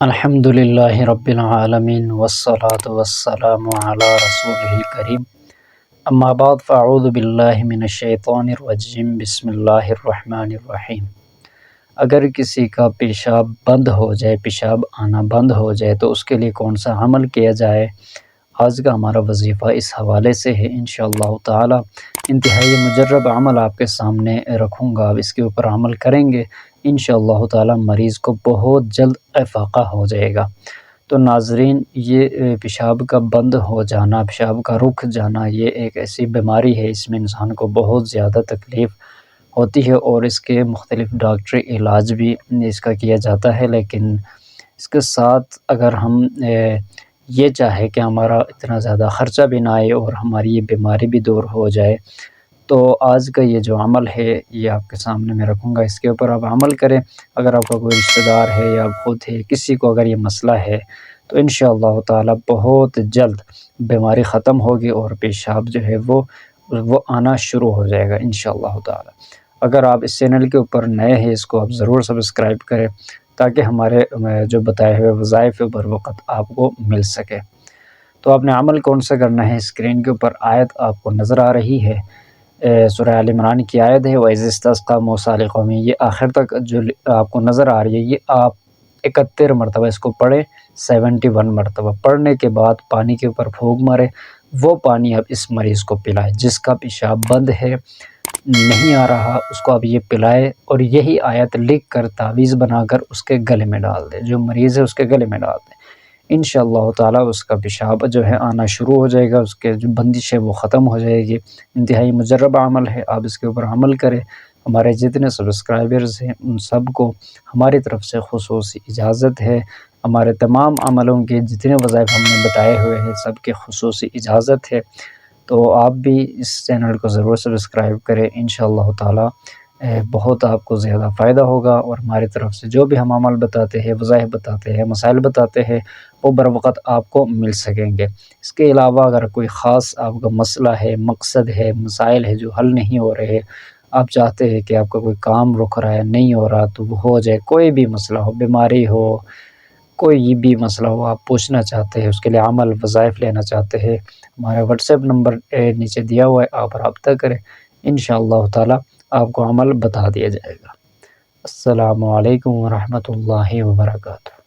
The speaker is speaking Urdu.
الحمد للہ رب العالمین والصلاة والسلام علی رسولہ الکریم، اما بعد فاعوذ باللہ من الشیطان الرجیم، بسم اللہ الرحمن الرحیم۔ اگر کسی کا پیشاب بند ہو جائے، پیشاب آنا بند ہو جائے تو اس کے لیے کون سا عمل کیا جائے؟ آج کا ہمارا وظیفہ اس حوالے سے ہے انشاءاللہ تعالی۔ انتہائی مجرب عمل آپ کے سامنے رکھوں گا، آپ اس کے اوپر عمل کریں گے انشاءاللہ تعالی مریض کو بہت جلد افاقہ ہو جائے گا۔ تو ناظرین، یہ پیشاب کا بند ہو جانا، پیشاب کا رک جانا، یہ ایک ایسی بیماری ہے، اس میں انسان کو بہت زیادہ تکلیف ہوتی ہے اور اس کے مختلف ڈاکٹری علاج بھی اس کا کیا جاتا ہے، لیکن اس کے ساتھ اگر ہم یہ چاہے کہ ہمارا اتنا زیادہ خرچہ بھی نہ آئے اور ہماری یہ بیماری بھی دور ہو جائے، تو آج کا یہ جو عمل ہے یہ آپ کے سامنے میں رکھوں گا، اس کے اوپر آپ عمل کریں۔ اگر آپ کا کوئی رشتہ دار ہے یا آپ خود ہے، کسی کو اگر یہ مسئلہ ہے تو انشاءاللہ تعالی بہت جلد بیماری ختم ہوگی اور پیشاب جو ہے وہ آنا شروع ہو جائے گا انشاءاللہ تعالی۔ اگر آپ اس چینل کے اوپر نئے ہیں، اس کو آپ ضرور سبسکرائب کریں تاکہ ہمارے جو بتائے ہوئے وظائف بر وقت آپ کو مل سکے۔ تو آپ نے عمل کون سا کرنا ہے؟ اسکرین کے اوپر آیت آپ کو نظر آ رہی ہے، سورہ آل عمران کی آیت ہے، وَإِذِ اسْتَسْقَىٰ مُوسَىٰ لِقَوْمِهِ۔ یہ آخر تک جو آپ کو نظر آ رہی ہے، یہ آپ 71 مرتبہ اس کو پڑھیں، 71 مرتبہ پڑھنے کے بعد پانی کے اوپر پھونک مارے، وہ پانی اب اس مریض کو پلائے جس کا پیشاب بند ہے، نہیں آ رہا، اس کو اب یہ پلائے اور یہی آیت لکھ کر تعویذ بنا کر اس کے گلے میں ڈال دے، جو مریض ہے اس کے گلے میں ڈال دے۔ انشاءاللہ تعالی اس کا پیشاب جو ہے آنا شروع ہو جائے گا، اس کے جو بندش ہے وہ ختم ہو جائے گی۔ انتہائی مجرب عمل ہے، آپ اس کے اوپر عمل کریں۔ ہمارے جتنے سبسکرائبرز ہیں ان سب کو ہماری طرف سے خصوصی اجازت ہے، ہمارے تمام عملوں کے جتنے وظائف ہم نے بتائے ہوئے ہیں سب کے خصوصی اجازت ہے، تو آپ بھی اس چینل کو ضرور سبسکرائب کریں انشاءاللہ تعالی۔ بہت آپ کو زیادہ فائدہ ہوگا اور ہماری طرف سے جو بھی ہم عمل بتاتے ہیں، وظائف بتاتے ہیں، مسائل بتاتے ہیں، وہ بر وقت آپ کو مل سکیں گے۔ اس کے علاوہ اگر کوئی خاص آپ کا مسئلہ ہے، مقصد ہے، مسائل ہے جو حل نہیں ہو رہے، آپ چاہتے ہیں کہ آپ کا کوئی کام رک رہا ہے، نہیں ہو رہا تو وہ ہو جائے، کوئی بھی مسئلہ ہو، بیماری ہو، کوئی بھی مسئلہ ہو، آپ پوچھنا چاہتے ہیں، اس کے لیے عمل وظائف لینا چاہتے ہیں، ہمارا واٹس ایپ نمبر نیچے دیا ہوا ہے، آپ رابطہ کریں انشاءاللہ تعالی، آپ کو عمل بتا دیا جائے گا۔ السلام علیکم ورحمۃ اللہ وبرکاتہ۔